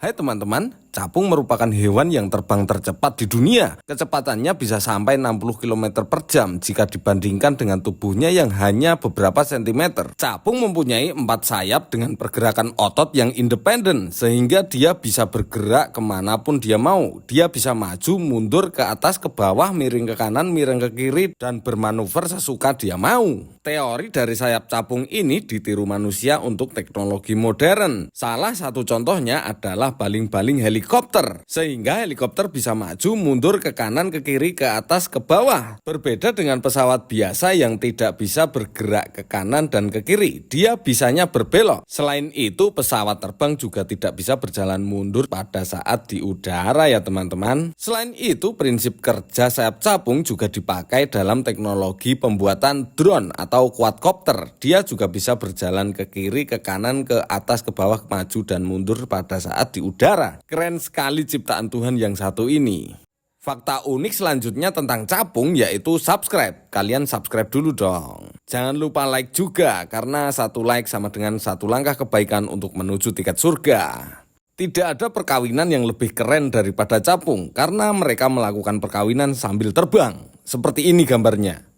Hai teman-teman, capung merupakan hewan yang terbang tercepat di dunia. Kecepatannya bisa sampai 60 km per jam jika dibandingkan dengan tubuhnya yang hanya beberapa sentimeter. Capung mempunyai 4 sayap dengan pergerakan otot yang independen, sehingga dia bisa bergerak kemanapun dia mau. Dia bisa maju, mundur, ke atas, ke bawah, miring ke kanan, miring ke kiri, dan bermanuver sesuka dia mau. Teori dari sayap capung ini ditiru manusia untuk teknologi modern. Salah satu contohnya adalah baling-baling helikopter, sehingga helikopter bisa maju mundur ke kanan, ke kiri, ke atas, ke bawah. Berbeda dengan pesawat biasa yang tidak bisa bergerak ke kanan dan ke kiri, dia bisanya berbelok. Selain itu, pesawat terbang juga tidak bisa berjalan mundur pada saat di udara ya teman-teman. Selain itu, prinsip kerja sayap capung juga dipakai dalam teknologi pembuatan drone atau quadcopter. Dia juga bisa berjalan ke kiri, ke kanan, ke atas, ke bawah, maju dan mundur pada saat di udara. Keren sekali ciptaan Tuhan yang satu ini. Fakta unik selanjutnya tentang capung yaitu subscribe. Kalian subscribe dulu dong. Jangan lupa like juga, karena satu like sama dengan satu langkah kebaikan untuk menuju tiket surga. Tidak ada perkawinan yang lebih keren daripada capung, karena mereka melakukan perkawinan sambil terbang. Seperti ini gambarnya.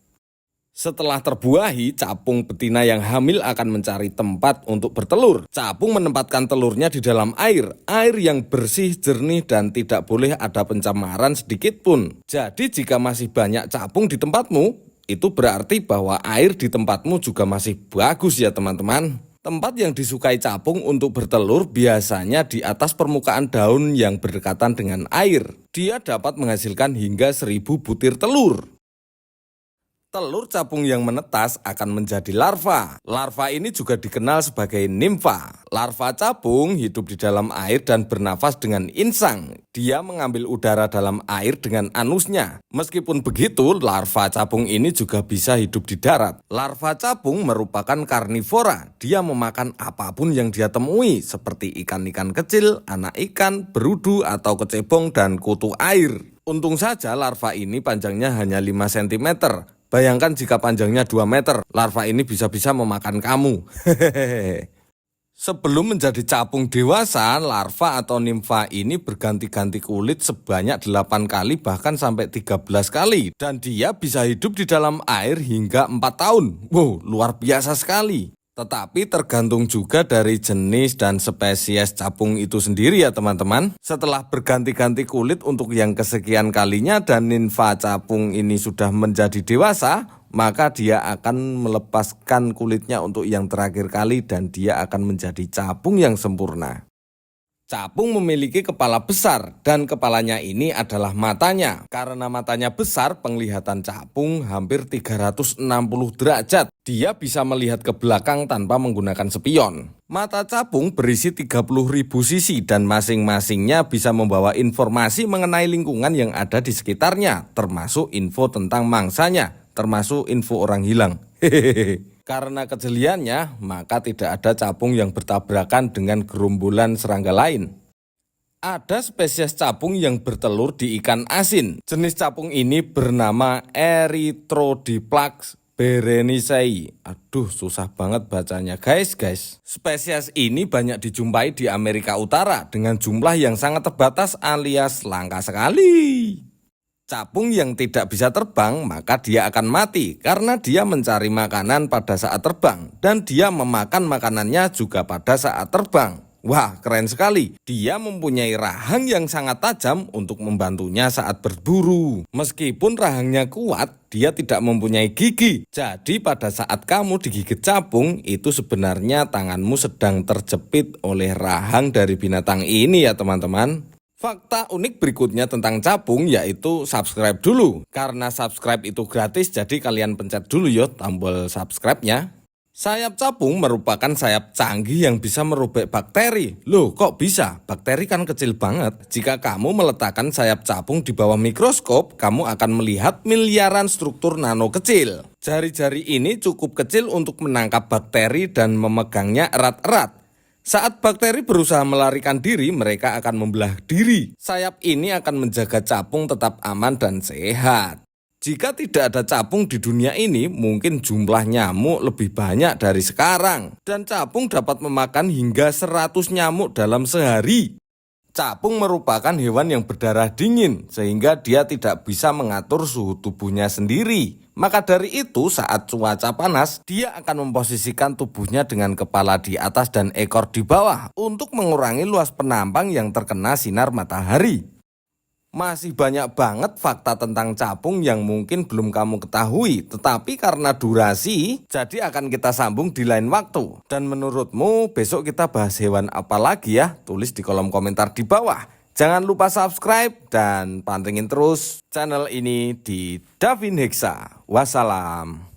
Setelah terbuahi, capung betina yang hamil akan mencari tempat untuk bertelur. Capung menempatkan telurnya di dalam air yang bersih, jernih, dan tidak boleh ada pencemaran sedikit pun. Jadi jika masih banyak capung di tempatmu, itu berarti bahwa air di tempatmu juga masih bagus ya teman-teman. Tempat yang disukai capung untuk bertelur biasanya di atas permukaan daun yang berdekatan dengan air. Dia dapat menghasilkan hingga 1000 butir telur. Telur capung yang menetas akan menjadi larva. Larva ini juga dikenal sebagai nimfa. Larva capung hidup di dalam air dan bernafas dengan insang. Dia mengambil udara dalam air dengan anusnya. Meskipun begitu, larva capung ini juga bisa hidup di darat. Larva capung merupakan karnivora. Dia memakan apapun yang dia temui, seperti ikan-ikan kecil, anak ikan, berudu atau kecebong, dan kutu air. Untung saja larva ini panjangnya hanya 5 cm. Bayangkan jika panjangnya 2 meter, larva ini bisa-bisa memakan kamu. Sebelum menjadi capung dewasa, larva atau nimfa ini berganti-ganti kulit sebanyak 8 kali bahkan sampai 13 kali. Dan dia bisa hidup di dalam air hingga 4 tahun. Wow, luar biasa sekali. Tetapi tergantung juga dari jenis dan spesies capung itu sendiri ya teman-teman. Setelah berganti-ganti kulit untuk yang kesekian kalinya dan nimfa capung ini sudah menjadi dewasa, maka dia akan melepaskan kulitnya untuk yang terakhir kali dan dia akan menjadi capung yang sempurna. Capung memiliki kepala besar dan kepalanya ini adalah matanya. Karena matanya besar, penglihatan capung hampir 360 derajat. Dia bisa melihat ke belakang tanpa menggunakan spion. Mata capung berisi 30.000 sisi dan masing-masingnya bisa membawa informasi mengenai lingkungan yang ada di sekitarnya, termasuk info tentang mangsanya, termasuk info orang hilang. Karena kejeliannya, maka tidak ada capung yang bertabrakan dengan gerombolan serangga lain. Ada spesies capung yang bertelur di ikan asin. Jenis capung ini bernama Erythrodiplax bereniceae. Aduh, susah banget bacanya guys. Spesies ini banyak dijumpai di Amerika Utara dengan jumlah yang sangat terbatas alias langka sekali. Capung yang tidak bisa terbang maka dia akan mati karena dia mencari makanan pada saat terbang dan dia memakan makanannya juga pada saat terbang. Wah, keren sekali. Dia mempunyai rahang yang sangat tajam untuk membantunya saat berburu. Meskipun rahangnya kuat, dia tidak mempunyai gigi. Jadi pada saat kamu digigit capung, itu sebenarnya tanganmu sedang terjepit oleh rahang dari binatang ini ya teman-teman. Fakta unik berikutnya tentang capung yaitu subscribe dulu. Karena subscribe itu gratis, jadi kalian pencet dulu ya tombol subscribe-nya. Sayap capung merupakan sayap canggih yang bisa merobek bakteri. Loh, kok bisa? Bakteri kan kecil banget. Jika kamu meletakkan sayap capung di bawah mikroskop, kamu akan melihat miliaran struktur nano kecil. Jari-jari ini cukup kecil untuk menangkap bakteri dan memegangnya erat-erat. Saat bakteri berusaha melarikan diri, mereka akan membelah diri. Sayap ini akan menjaga capung tetap aman dan sehat. Jika tidak ada capung di dunia ini, mungkin jumlah nyamuk lebih banyak dari sekarang. Dan capung dapat memakan hingga 100 nyamuk dalam sehari. Capung merupakan hewan yang berdarah dingin sehingga dia tidak bisa mengatur suhu tubuhnya sendiri. Maka dari itu saat cuaca panas, dia akan memposisikan tubuhnya dengan kepala di atas dan ekor di bawah untuk mengurangi luas penampang yang terkena sinar matahari. Masih banyak banget fakta tentang capung yang mungkin belum kamu ketahui, tetapi karena durasi, jadi akan kita sambung di lain waktu. Dan menurutmu besok kita bahas hewan apa lagi ya? Tulis di kolom komentar di bawah. Jangan lupa subscribe dan pantengin terus channel ini di Davin Hexa. Wassalam.